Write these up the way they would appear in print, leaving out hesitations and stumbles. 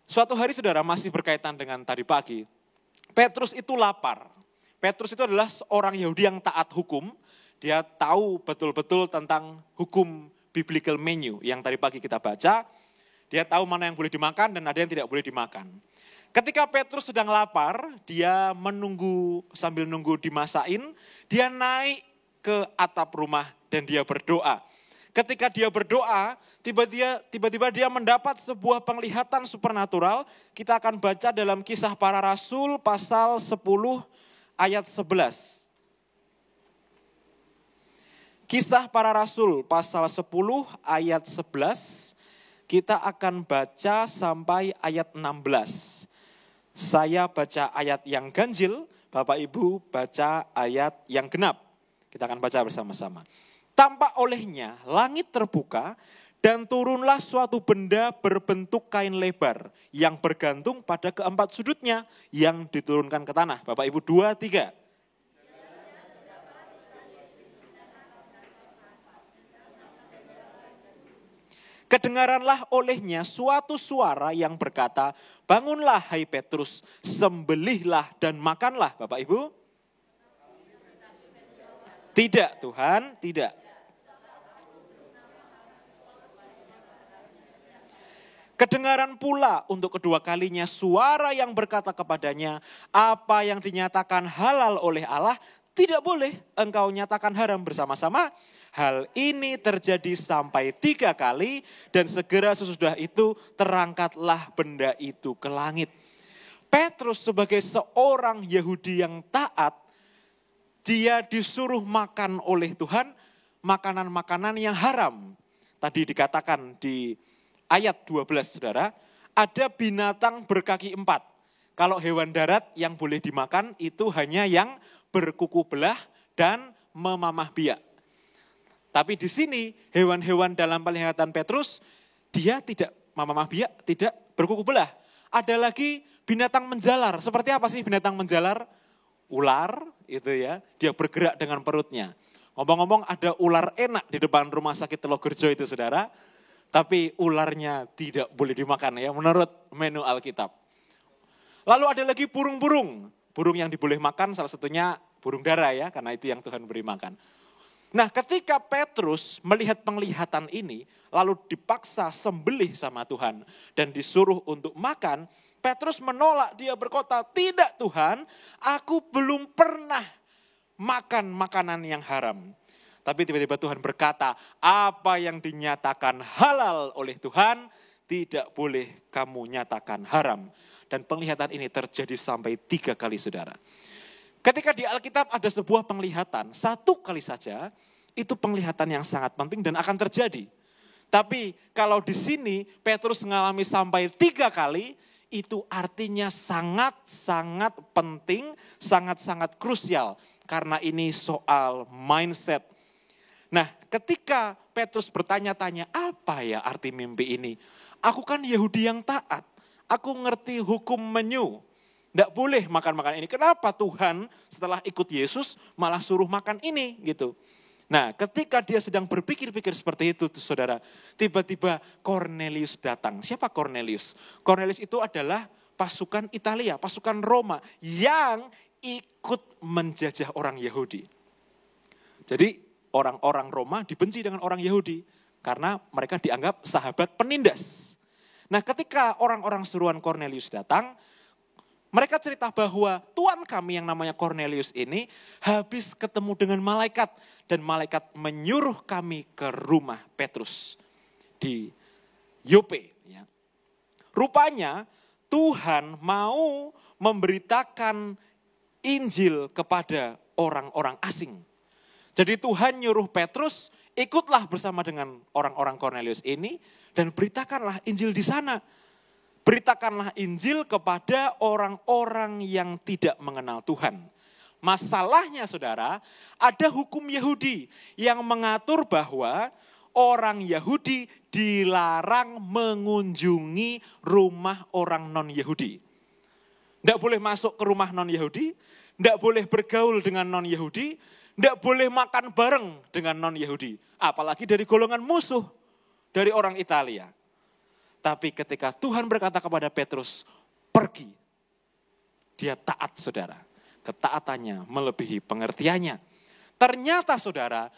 Suatu hari saudara masih berkaitan dengan tadi pagi, Petrus itu lapar. Petrus itu adalah seorang Yahudi yang taat hukum. Dia tahu betul-betul tentang hukum biblical menu yang tadi pagi kita baca. Dia tahu mana yang boleh dimakan dan ada yang tidak boleh dimakan. Ketika Petrus sedang lapar, dia sambil nunggu dimasakin, dia naik ke atap rumah dan dia berdoa. Ketika dia berdoa, tiba-tiba dia mendapat sebuah penglihatan supernatural. Kita akan baca dalam Kisah Para Rasul pasal 10 ayat 11. Kisah Para Rasul pasal 10 ayat 11. Kita akan baca sampai ayat 16. Saya baca ayat yang ganjil, Bapak Ibu baca ayat yang genap. Kita akan baca bersama-sama. Tampak olehnya langit terbuka dan turunlah suatu benda berbentuk kain lebar yang bergantung pada keempat sudutnya yang diturunkan ke tanah. Bapak Ibu 2, 3. Kedengaranlah olehnya suatu suara yang berkata, bangunlah hai Petrus, sembelihlah dan makanlah. Bapak Ibu? Tidak Tuhan, tidak. Kedengaran pula untuk kedua kalinya suara yang berkata kepadanya, apa yang dinyatakan halal oleh Allah, tidak boleh engkau nyatakan haram bersama-sama. Hal ini terjadi sampai 3 kali dan segera sesudah itu terangkatlah benda itu ke langit. Petrus sebagai seorang Yahudi yang taat, dia disuruh makan oleh Tuhan makanan-makanan yang haram. Tadi dikatakan di ayat 12 saudara, ada binatang berkaki 4. Kalau hewan darat yang boleh dimakan itu hanya yang berkuku belah dan memamah biak. Tapi di sini hewan-hewan dalam penglihatan Petrus, dia tidak mamamah biak, tidak berkuku belah. Ada lagi binatang menjalar. Seperti apa sih binatang menjalar? Ular, itu ya. Dia bergerak dengan perutnya. Ngomong-ngomong ada ular enak di depan rumah sakit Telogerjo itu saudara. Tapi ularnya tidak boleh dimakan ya menurut menu Alkitab. Lalu ada lagi burung-burung. Burung yang diboleh makan salah satunya burung dara ya. Karena itu yang Tuhan beri makan. Nah ketika Petrus melihat penglihatan ini, lalu dipaksa sembelih sama Tuhan dan disuruh untuk makan, Petrus menolak, dia berkata, tidak Tuhan, aku belum pernah makan makanan yang haram. Tapi tiba-tiba Tuhan berkata, apa yang dinyatakan halal oleh Tuhan, tidak boleh kamu nyatakan haram. Dan penglihatan ini terjadi sampai 3 kali saudara. Ketika di Alkitab ada sebuah penglihatan, 1 kali saja, itu penglihatan yang sangat penting dan akan terjadi. Tapi kalau di sini Petrus mengalami sampai 3 kali, itu artinya sangat-sangat penting, sangat-sangat krusial. Karena ini soal mindset. Nah ketika Petrus bertanya-tanya, apa ya arti mimpi ini? Aku kan Yahudi yang taat, aku ngerti hukum menu. Tidak boleh makan makanan ini. Kenapa Tuhan setelah ikut Yesus malah suruh makan ini gitu. Nah ketika dia sedang berpikir-pikir seperti itu saudara. Tiba-tiba Cornelius datang. Siapa Cornelius? Cornelius itu adalah pasukan Italia, pasukan Roma yang ikut menjajah orang Yahudi. Jadi orang-orang Roma dibenci dengan orang Yahudi. Karena mereka dianggap sahabat penindas. Nah ketika orang-orang suruhan Cornelius datang, mereka cerita bahwa Tuan kami yang namanya Cornelius ini habis ketemu dengan malaikat. Dan malaikat menyuruh kami ke rumah Petrus di Yope. Ya. Rupanya Tuhan mau memberitakan Injil kepada orang-orang asing. Jadi Tuhan nyuruh Petrus, ikutlah bersama dengan orang-orang Cornelius ini dan beritakanlah Injil di sana. Beritakanlah Injil kepada orang-orang yang tidak mengenal Tuhan. Masalahnya saudara, ada hukum Yahudi yang mengatur bahwa orang Yahudi dilarang mengunjungi rumah orang non-Yahudi. Tidak boleh masuk ke rumah non-Yahudi, tidak boleh bergaul dengan non-Yahudi, tidak boleh makan bareng dengan non-Yahudi. Apalagi dari golongan musuh dari orang Italia. Tapi ketika Tuhan berkata kepada Petrus, pergi. Dia taat, saudara. Ketaatannya melebihi pengertiannya. Ternyata, saudara,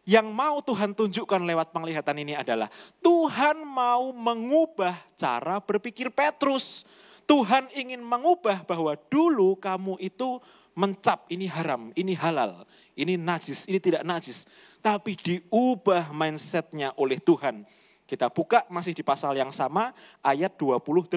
yang mau Tuhan tunjukkan lewat penglihatan ini adalah Tuhan mau mengubah cara berpikir Petrus. Tuhan ingin mengubah bahwa dulu kamu itu mencap ini haram, ini halal, ini najis, ini tidak najis. Tapi diubah mindsetnya oleh Tuhan. Kita buka masih di pasal yang sama, ayat 28.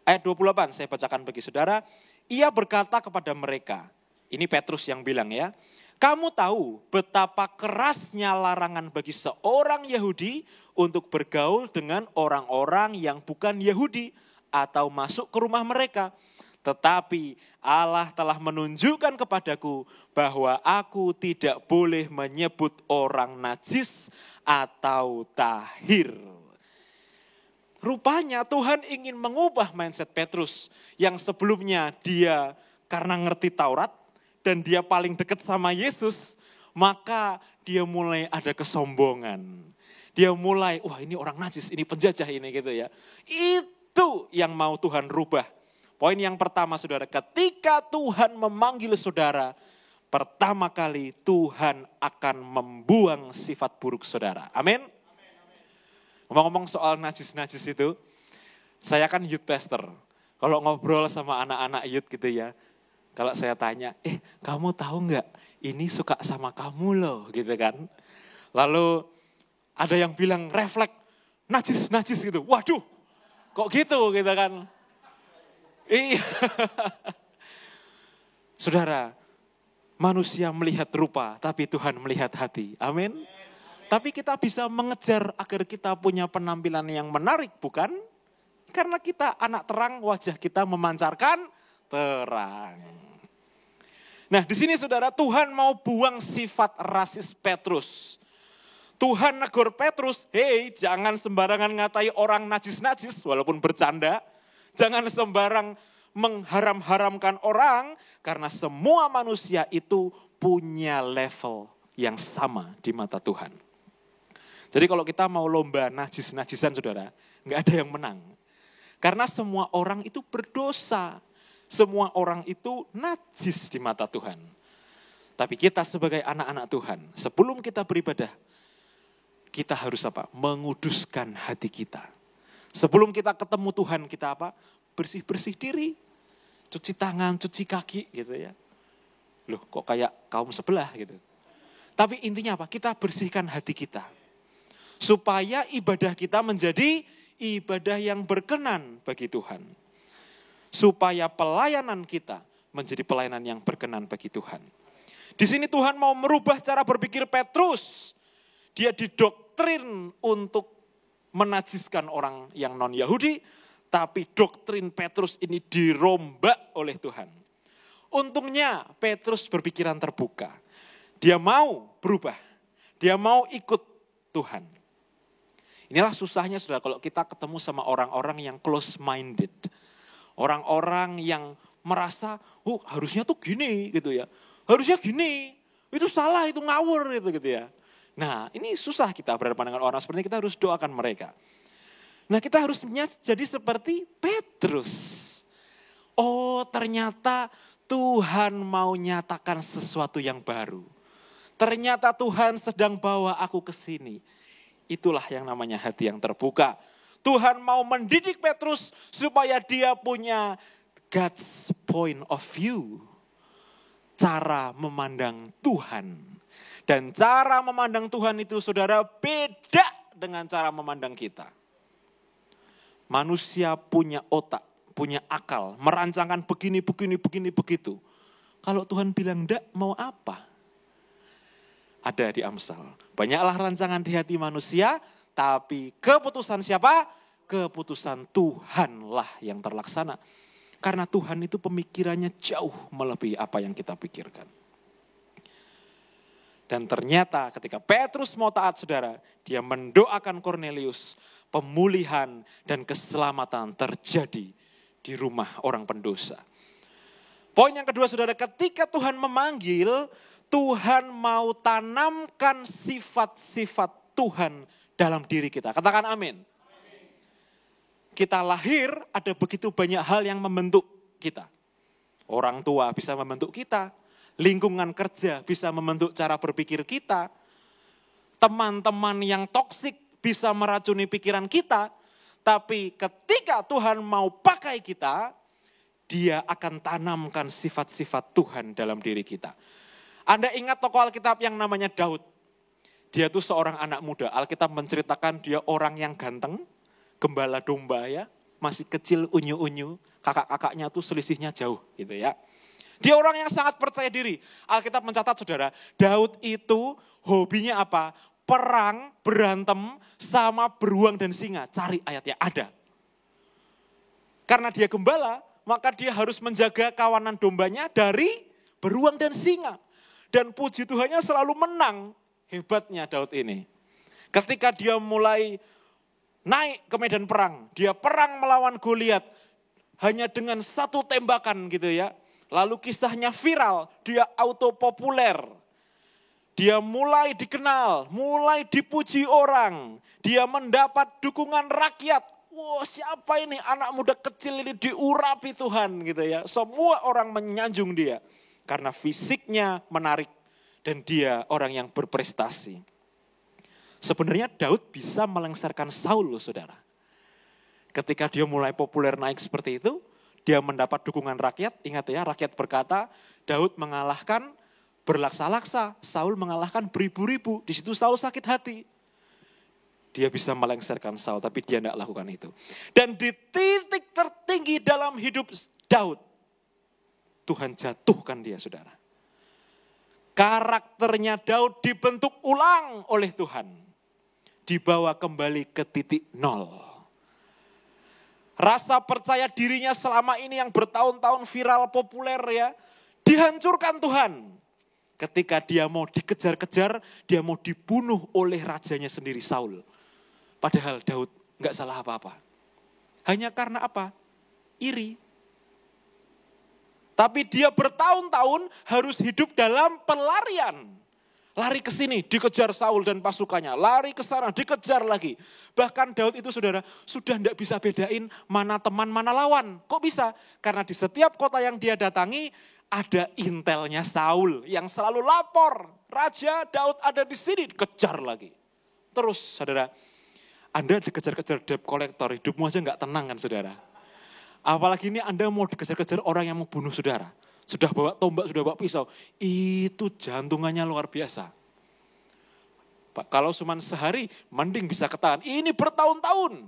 Ayat 28 saya bacakan bagi saudara. Ia berkata kepada mereka, ini Petrus yang bilang ya, kamu tahu betapa kerasnya larangan bagi seorang Yahudi untuk bergaul dengan orang-orang yang bukan Yahudi atau masuk ke rumah mereka. Tetapi Allah telah menunjukkan kepadaku bahwa aku tidak boleh menyebut orang najis atau tahir. Rupanya Tuhan ingin mengubah mindset Petrus yang sebelumnya dia karena ngerti Taurat dan dia paling dekat sama Yesus, maka dia mulai ada kesombongan. Dia mulai, wah ini orang najis, ini penjajah ini gitu ya. Itu yang mau Tuhan rubah. Poin yang pertama saudara, ketika Tuhan memanggil saudara, pertama kali Tuhan akan membuang sifat buruk saudara. Amin. Ngomong-ngomong soal najis-najis itu, saya kan youth pastor. Kalau ngobrol sama anak-anak youth gitu ya, kalau saya tanya, kamu tahu nggak ini suka sama kamu loh gitu kan. Lalu ada yang bilang refleks, najis gitu. Waduh, kok gitu kan. Iya. Saudara, manusia melihat rupa, tapi Tuhan melihat hati. Amin. Tapi kita bisa mengejar agar kita punya penampilan yang menarik, bukan? Karena kita anak terang, wajah kita memancarkan terang. Nah, di sini saudara, Tuhan mau buang sifat rasis Petrus. Tuhan negur Petrus, hei jangan sembarangan ngatai orang najis-najis walaupun bercanda. Jangan sembarang mengharam-haramkan orang karena semua manusia itu punya level yang sama di mata Tuhan. Jadi kalau kita mau lomba najis-najisan saudara, nggak ada yang menang. Karena semua orang itu berdosa. Semua orang itu najis di mata Tuhan. Tapi kita sebagai anak-anak Tuhan, sebelum kita beribadah, kita harus apa? Menguduskan hati kita. Sebelum kita ketemu Tuhan, kita apa? Bersih-bersih diri. Cuci tangan, cuci kaki gitu ya. Loh kok kayak kaum sebelah gitu. Tapi intinya apa? Kita bersihkan hati kita. Supaya ibadah kita menjadi ibadah yang berkenan bagi Tuhan. Supaya pelayanan kita menjadi pelayanan yang berkenan bagi Tuhan. Di sini Tuhan mau merubah cara berpikir Petrus. Dia didoktrin untuk menajiskan orang yang non-Yahudi, tapi doktrin Petrus ini dirombak oleh Tuhan. Untungnya Petrus berpikiran terbuka. Dia mau berubah. Dia mau ikut Tuhan. Inilah susahnya saudara kalau kita ketemu sama orang-orang yang close-minded. Orang-orang yang merasa, harusnya tuh gini gitu ya. Harusnya gini, itu salah, itu ngawur gitu ya. Nah ini susah kita berhadapan dengan orang seperti ini, kita harus doakan mereka. Nah kita harusnya jadi seperti Petrus. Oh ternyata Tuhan mau nyatakan sesuatu yang baru. Ternyata Tuhan sedang bawa aku ke sini. Itulah yang namanya hati yang terbuka. Tuhan mau mendidik Petrus supaya dia punya God's point of view. Cara memandang Tuhan. Dan cara memandang Tuhan itu saudara beda dengan cara memandang kita. Manusia punya otak, punya akal, merancangkan begini, begitu. Kalau Tuhan bilang enggak, mau apa? Ada di Amsal. Banyaklah rancangan di hati manusia, tapi keputusan siapa? Keputusan Tuhanlah yang terlaksana. Karena Tuhan itu pemikirannya jauh melebihi apa yang kita pikirkan. Dan ternyata ketika Petrus mau taat saudara, dia mendoakan Kornelius, pemulihan dan keselamatan terjadi di rumah orang pendosa. Poin yang kedua saudara, ketika Tuhan memanggil, Tuhan mau tanamkan sifat-sifat Tuhan dalam diri kita. Katakan amin. Kita lahir, ada begitu banyak hal yang membentuk kita. Orang tua bisa membentuk kita, lingkungan kerja bisa membentuk cara berpikir kita, teman-teman yang toksik bisa meracuni pikiran kita, tapi ketika Tuhan mau pakai kita, Dia akan tanamkan sifat-sifat Tuhan dalam diri kita. Anda ingat tokoh Alkitab yang namanya Daud? Dia itu seorang anak muda. Alkitab menceritakan dia orang yang ganteng, gembala domba ya, masih kecil unyu-unyu, kakak-kakaknya tuh selisihnya jauh gitu ya. Dia orang yang sangat percaya diri. Alkitab mencatat saudara, Daud itu hobinya apa? Perang, berantem, sama beruang dan singa. Cari ayatnya, ada. Karena dia gembala, maka dia harus menjaga kawanan dombanya dari beruang dan singa. Dan puji Tuhannya selalu menang. Hebatnya Daud ini. Ketika dia mulai naik ke medan perang, dia perang melawan Goliat hanya dengan satu tembakan gitu ya. Lalu kisahnya viral, dia auto populer. Dia mulai dikenal, mulai dipuji orang. Dia mendapat dukungan rakyat. Wah, siapa ini anak muda kecil ini diurapi Tuhan gitu ya. Semua orang menyanjung dia karena fisiknya menarik dan dia orang yang berprestasi. Sebenarnya Daud bisa melengsarkan Saul loh saudara. Ketika dia mulai populer naik seperti itu, dia mendapat dukungan rakyat. Ingat ya, rakyat berkata, Daud mengalahkan berlaksa-laksa, Saul mengalahkan beribu-ribu. Di situ Saul sakit hati. Dia bisa melengsarkan Saul, tapi dia tidak lakukan itu. Dan di titik tertinggi dalam hidup Daud, Tuhan jatuhkan dia saudara. Karakternya Daud dibentuk ulang oleh Tuhan. Dibawa kembali ke titik nol. Rasa percaya dirinya selama ini yang bertahun-tahun viral populer ya, dihancurkan Tuhan. Ketika dia mau dikejar-kejar, dia mau dibunuh oleh rajanya sendiri Saul. Padahal Daud gak salah apa-apa. Hanya karena apa? Iri. Tapi dia bertahun-tahun harus hidup dalam pelarian. Lari ke sini, dikejar Saul dan pasukannya. Lari ke sana, dikejar lagi. Bahkan Daud itu saudara, sudah tidak bisa bedain mana teman, mana lawan. Kok bisa? Karena di setiap kota yang dia datangi, ada intelnya Saul yang selalu lapor. Raja Daud ada di sini, dikejar lagi. Terus saudara, Anda dikejar-kejar debt collector, hidupmu aja gak tenang kan saudara. Apalagi ini Anda mau dikejar-kejar orang yang mau bunuh saudara. Sudah bawa tombak, sudah bawa pisau. Itu jantungannya luar biasa. Pak, kalau cuma sehari, mending bisa ketahan. Ini bertahun-tahun.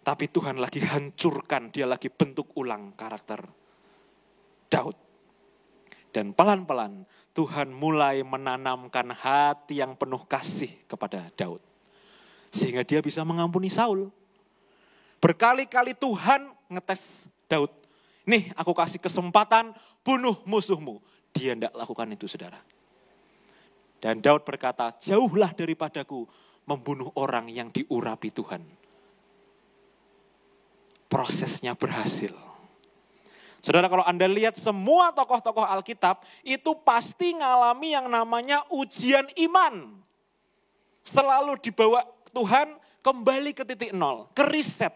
Tapi Tuhan lagi hancurkan, dia lagi bentuk ulang karakter Daud. Dan pelan-pelan Tuhan mulai menanamkan hati yang penuh kasih kepada Daud. Sehingga dia bisa mengampuni Saul. Berkali-kali Tuhan ngetes Daud. Nih aku kasih kesempatan bunuh musuhmu. Dia tidak lakukan itu saudara. Dan Daud berkata, jauhlah daripadaku membunuh orang yang diurapi Tuhan. Prosesnya berhasil. Saudara, kalau Anda lihat semua tokoh-tokoh Alkitab, itu pasti ngalami yang namanya ujian iman. Selalu dibawa Tuhan kembali ke titik nol, ke riset.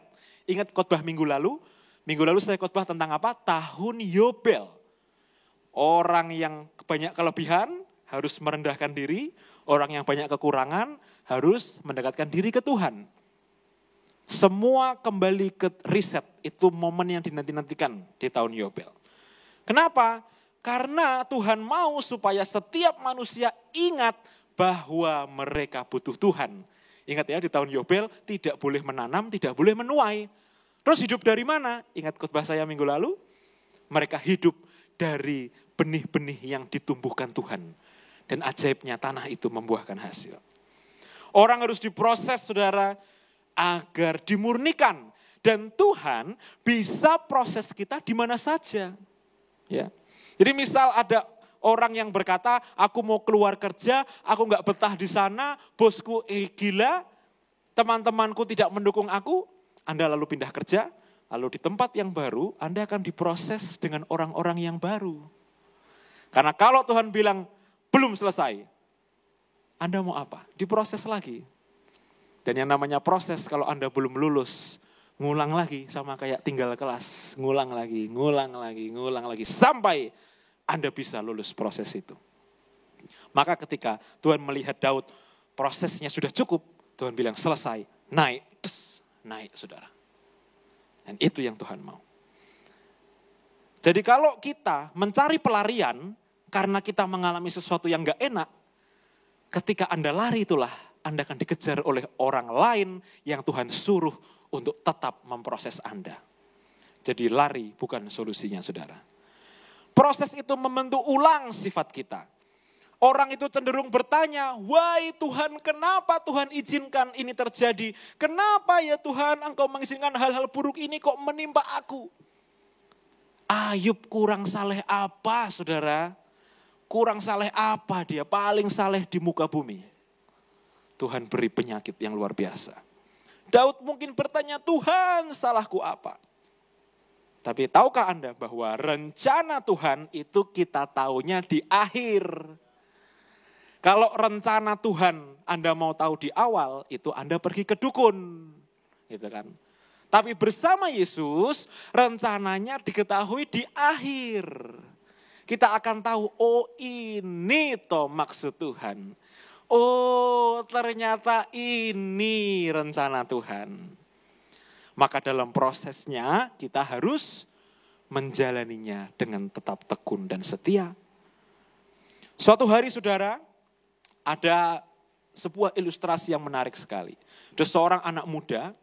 Ingat khotbah minggu lalu saya khotbah tentang apa? Tahun Yobel. Orang yang banyak kelebihan harus merendahkan diri, orang yang banyak kekurangan harus mendekatkan diri ke Tuhan. Semua kembali ke riset, itu momen yang dinanti-nantikan di tahun Yobel. Kenapa? Karena Tuhan mau supaya setiap manusia ingat bahwa mereka butuh Tuhan. Ingat ya, di tahun Yobel tidak boleh menanam, tidak boleh menuai. Terus hidup dari mana? Ingat khotbah saya minggu lalu? Mereka hidup dari benih-benih yang ditumbuhkan Tuhan. Dan ajaibnya tanah itu membuahkan hasil. Orang harus diproses saudara, agar dimurnikan. Dan Tuhan bisa proses kita di mana saja. Ya. Jadi misal ada orang yang berkata, aku mau keluar kerja, aku gak betah di sana, bosku gila, teman-temanku tidak mendukung aku, Anda lalu pindah kerja, lalu di tempat yang baru, Anda akan diproses dengan orang-orang yang baru. Karena kalau Tuhan bilang, belum selesai, Anda mau apa? Diproses lagi. Dan yang namanya proses kalau Anda belum lulus, ngulang lagi sama kayak tinggal kelas. Ngulang lagi. Sampai Anda bisa lulus proses itu. Maka ketika Tuhan melihat Daud, prosesnya sudah cukup. Tuhan bilang selesai, naik saudara. Dan itu yang Tuhan mau. Jadi kalau kita mencari pelarian, karena kita mengalami sesuatu yang gak enak, ketika Anda lari itulah, Anda akan dikejar oleh orang lain yang Tuhan suruh untuk tetap memproses Anda. Jadi lari bukan solusinya saudara. Proses itu membentuk ulang sifat kita. Orang itu cenderung bertanya, wahai Tuhan, kenapa Tuhan izinkan ini terjadi? Kenapa ya Tuhan Engkau mengizinkan hal-hal buruk ini kok menimpa aku? Ayub kurang saleh apa saudara? Kurang saleh apa dia? Paling saleh di muka bumi. Tuhan beri penyakit yang luar biasa. Daud mungkin bertanya, Tuhan salahku apa? Tapi tahukah Anda bahwa rencana Tuhan itu kita taunya di akhir. Kalau rencana Tuhan Anda mau tahu di awal, itu Anda pergi ke dukun. Gitu kan. Tapi bersama Yesus, rencananya diketahui di akhir. Kita akan tahu, oh ini toh maksud Tuhan. Oh ternyata ini rencana Tuhan. Maka dalam prosesnya kita harus menjalaninya dengan tetap tekun dan setia. Suatu hari saudara, ada sebuah ilustrasi yang menarik sekali. Ada seorang anak muda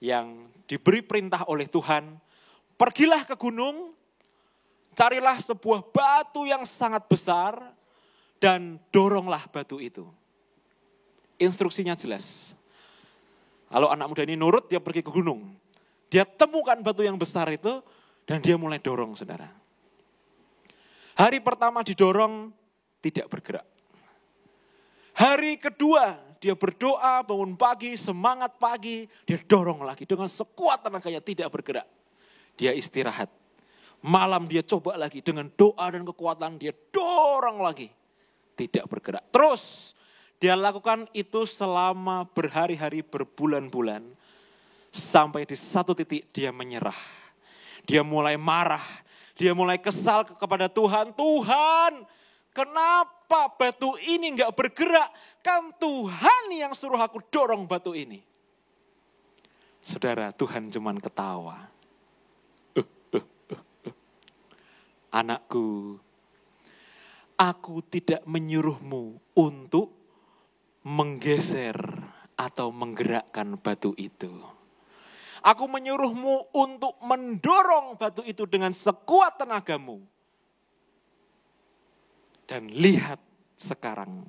yang diberi perintah oleh Tuhan, pergilah ke gunung, carilah sebuah batu yang sangat besar, dan doronglah batu itu. Instruksinya jelas. Kalau anak muda ini nurut, dia pergi ke gunung. Dia temukan batu yang besar itu, dan dia mulai dorong saudara. Hari pertama didorong, tidak bergerak. Hari kedua, dia berdoa, bangun pagi, semangat pagi, dia dorong lagi dengan sekuat tenaganya, tidak bergerak. Dia istirahat. Malam dia coba lagi dengan doa dan kekuatan, dia dorong lagi. Tidak bergerak. Terus dia lakukan itu selama berhari-hari, berbulan-bulan. Sampai di satu titik dia menyerah. Dia mulai marah, dia mulai kesal kepada Tuhan. Tuhan, kenapa batu ini enggak bergerak? Kan Tuhan yang suruh aku dorong batu ini. Saudara, Tuhan cuman ketawa. Anakku, aku tidak menyuruhmu untuk menggeser atau menggerakkan batu itu. Aku menyuruhmu untuk mendorong batu itu dengan sekuat tenagamu. Dan lihat sekarang,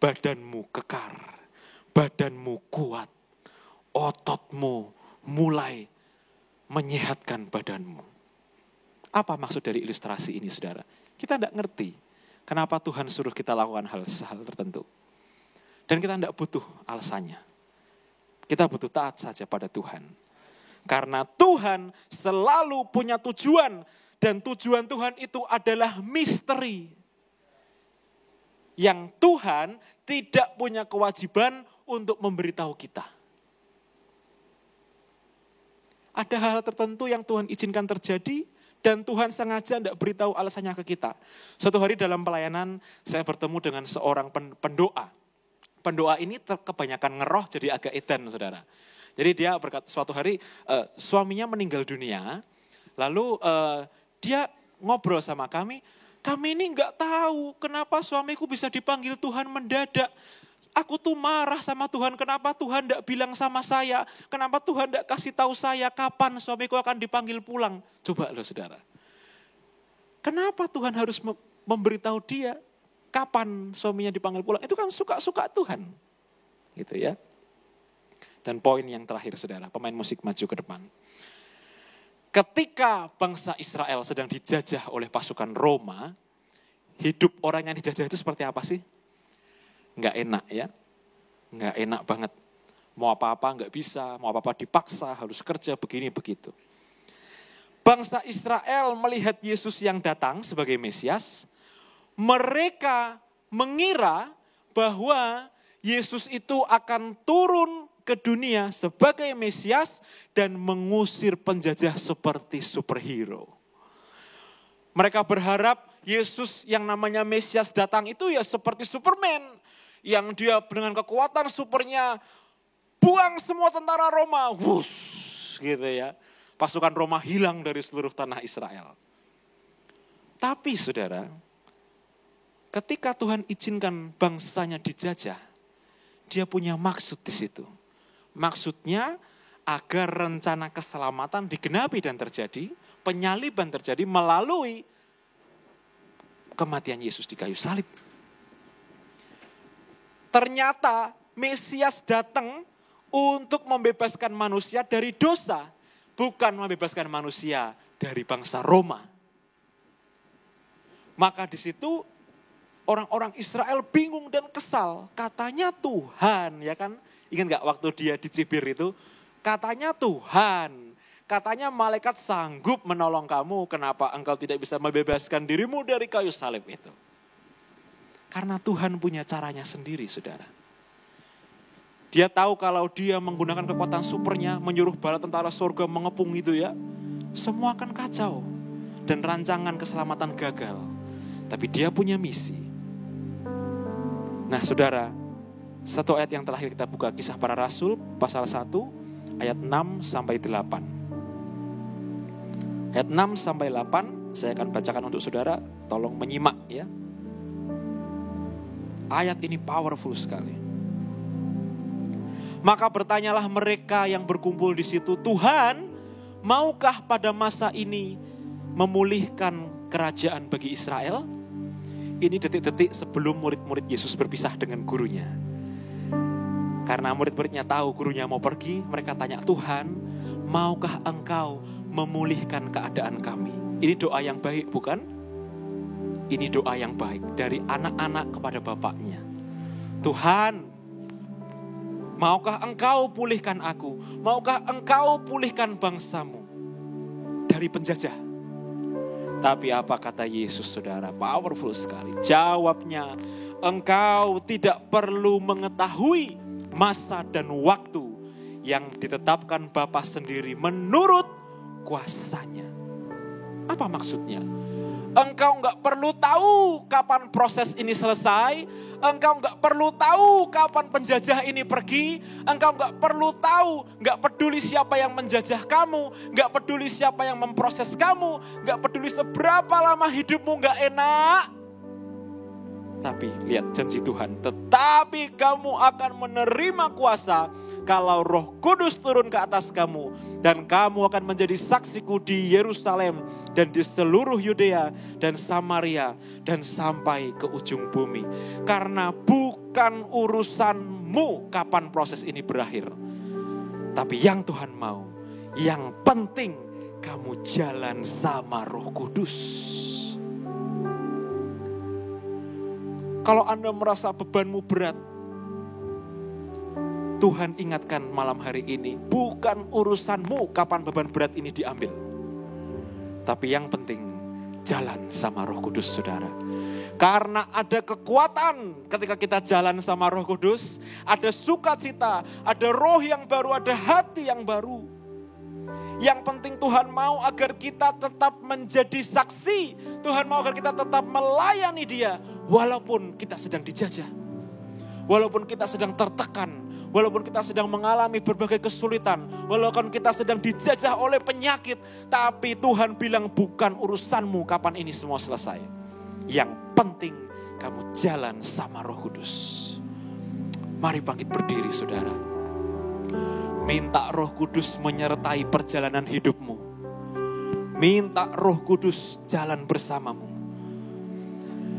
badanmu kekar, badanmu kuat, ototmu mulai menyehatkan badanmu. Apa maksud dari ilustrasi ini saudara? Kita tidak ngerti kenapa Tuhan suruh kita lakukan hal tertentu. Dan kita tidak butuh alasannya. Kita butuh taat saja pada Tuhan. Karena Tuhan selalu punya tujuan. Dan tujuan Tuhan itu adalah misteri. Yang Tuhan tidak punya kewajiban untuk memberitahu kita. Ada hal tertentu yang Tuhan izinkan terjadi dan Tuhan sengaja tidak beritahu alasannya ke kita. Suatu hari dalam pelayanan saya bertemu dengan seorang pendoa. Pendoa ini kebanyakan ngeroh jadi agak edan saudara. Jadi dia berkata suatu hari suaminya meninggal dunia. Lalu dia ngobrol sama kami. Kami ini nggak tahu kenapa suamiku bisa dipanggil Tuhan mendadak. Aku tuh marah sama Tuhan, kenapa Tuhan tidak bilang sama saya, kenapa Tuhan tidak kasih tahu saya kapan suamiku akan dipanggil pulang. Coba loh saudara, kenapa Tuhan harus memberitahu dia kapan suaminya dipanggil pulang, itu kan suka-suka Tuhan. Gitu ya. Dan poin yang terakhir saudara, pemain musik maju ke depan. Ketika bangsa Israel sedang dijajah oleh pasukan Roma, hidup orang yang dijajah itu seperti apa sih? Nggak enak ya, nggak enak banget. Mau apa-apa nggak bisa, mau apa-apa dipaksa, harus kerja begini begitu. Bangsa Israel melihat Yesus yang datang sebagai Mesias, mereka mengira bahwa Yesus itu akan turun ke dunia sebagai Mesias dan mengusir penjajah seperti superhero. Mereka berharap Yesus yang namanya Mesias datang itu ya seperti Superman. Yang dia dengan kekuatan supernya buang semua tentara Roma. Wush, gitu ya. Pasukan Roma hilang dari seluruh tanah Israel. Tapi saudara, ketika Tuhan izinkan bangsanya dijajah, dia punya maksud di situ. Maksudnya agar rencana keselamatan digenapi dan terjadi, penyaliban terjadi melalui kematian Yesus di kayu salib. Ternyata Mesias datang untuk membebaskan manusia dari dosa, bukan membebaskan manusia dari bangsa Roma. Maka di situ orang-orang Israel bingung dan kesal. Katanya Tuhan, ya kan? Ingat gak waktu dia dicibir itu? Katanya Tuhan, katanya malaikat sanggup menolong kamu. Kenapa engkau tidak bisa membebaskan dirimu dari kayu salib itu? Karena Tuhan punya caranya sendiri, saudara. Dia tahu kalau dia menggunakan kekuatan supernya, menyuruh bala tentara surga mengepung itu ya, semua akan kacau. Dan rancangan keselamatan gagal. Tapi dia punya misi. Nah saudara, satu ayat yang terakhir kita buka, Kisah Para Rasul, pasal 1, ayat 6 sampai 8. Ayat 6 sampai 8, saya akan bacakan untuk saudara, tolong menyimak ya. Ayat ini powerful sekali. Maka bertanyalah mereka yang berkumpul di situ, Tuhan, maukah pada masa ini memulihkan kerajaan bagi Israel? Ini detik-detik sebelum murid-murid Yesus berpisah dengan gurunya. Karena murid-muridnya tahu gurunya mau pergi, mereka tanya, Tuhan, maukah engkau memulihkan keadaan kami? Ini doa yang baik, bukan? Ini doa yang baik dari anak-anak kepada bapaknya. Tuhan, maukah engkau pulihkan aku? Maukah engkau pulihkan bangsamu dari penjajah? Tapi apa kata Yesus, saudara? Powerful sekali. Jawabnya, engkau tidak perlu mengetahui masa dan waktu yang ditetapkan Bapa sendiri menurut kuasanya. Apa maksudnya? Engkau enggak perlu tahu kapan proses ini selesai. Engkau enggak perlu tahu kapan penjajah ini pergi. Engkau enggak perlu tahu, enggak peduli siapa yang menjajah kamu. Enggak peduli siapa yang memproses kamu. Enggak peduli seberapa lama hidupmu enggak enak. Tapi lihat janji Tuhan. Tetapi kamu akan menerima kuasa kalau Roh Kudus turun ke atas kamu. Dan kamu akan menjadi saksiku di Yerusalem dan di seluruh Yudea dan Samaria dan sampai ke ujung bumi. Karena bukan urusanmu kapan proses ini berakhir. Tapi yang Tuhan mau, yang penting kamu jalan sama Roh Kudus. Kalau Anda merasa bebanmu berat, Tuhan ingatkan malam hari ini, bukan urusanmu kapan beban berat ini diambil. Tapi yang penting, jalan sama Roh Kudus, saudara. Karena ada kekuatan ketika kita jalan sama Roh Kudus, ada sukacita, ada roh yang baru, ada hati yang baru. Yang penting Tuhan mau agar kita tetap menjadi saksi. Tuhan mau agar kita tetap melayani Dia, walaupun kita sedang dijajah. Walaupun kita sedang tertekan. Walaupun kita sedang mengalami berbagai kesulitan. Walaupun kita sedang dijajah oleh penyakit. Tapi Tuhan bilang bukan urusanmu kapan ini semua selesai. Yang penting kamu jalan sama Roh Kudus. Mari bangkit berdiri, saudara. Minta Roh Kudus menyertai perjalanan hidupmu. Minta Roh Kudus jalan bersamamu.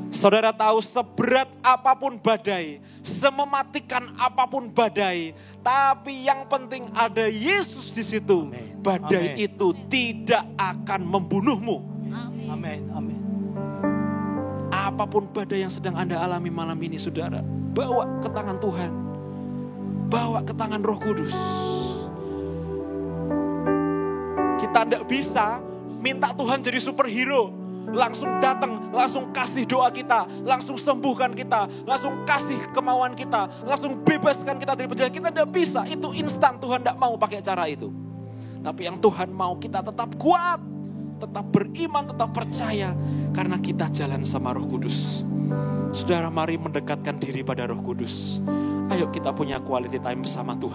Saudara tahu seberat apapun badai, semematikan apapun badai, tapi yang penting ada Yesus di situ. Amen. Badai Amen. Itu tidak akan membunuhmu. Amin. Amin. Apapun badai yang sedang Anda alami malam ini, saudara, bawa ke tangan Tuhan. Bawa ke tangan Roh Kudus. Kita tidak bisa minta Tuhan jadi superhero. Langsung datang, langsung kasih doa kita, langsung sembuhkan kita, langsung kasih kemauan kita, langsung bebaskan kita dari penjara. Kita tidak bisa, itu instan. Tuhan tidak mau pakai cara itu. Tapi yang Tuhan mau kita tetap kuat, tetap beriman, tetap percaya. Karena kita jalan sama Roh Kudus. Saudara, mari mendekatkan diri pada Roh Kudus. Ayo kita punya quality time bersama Tuhan.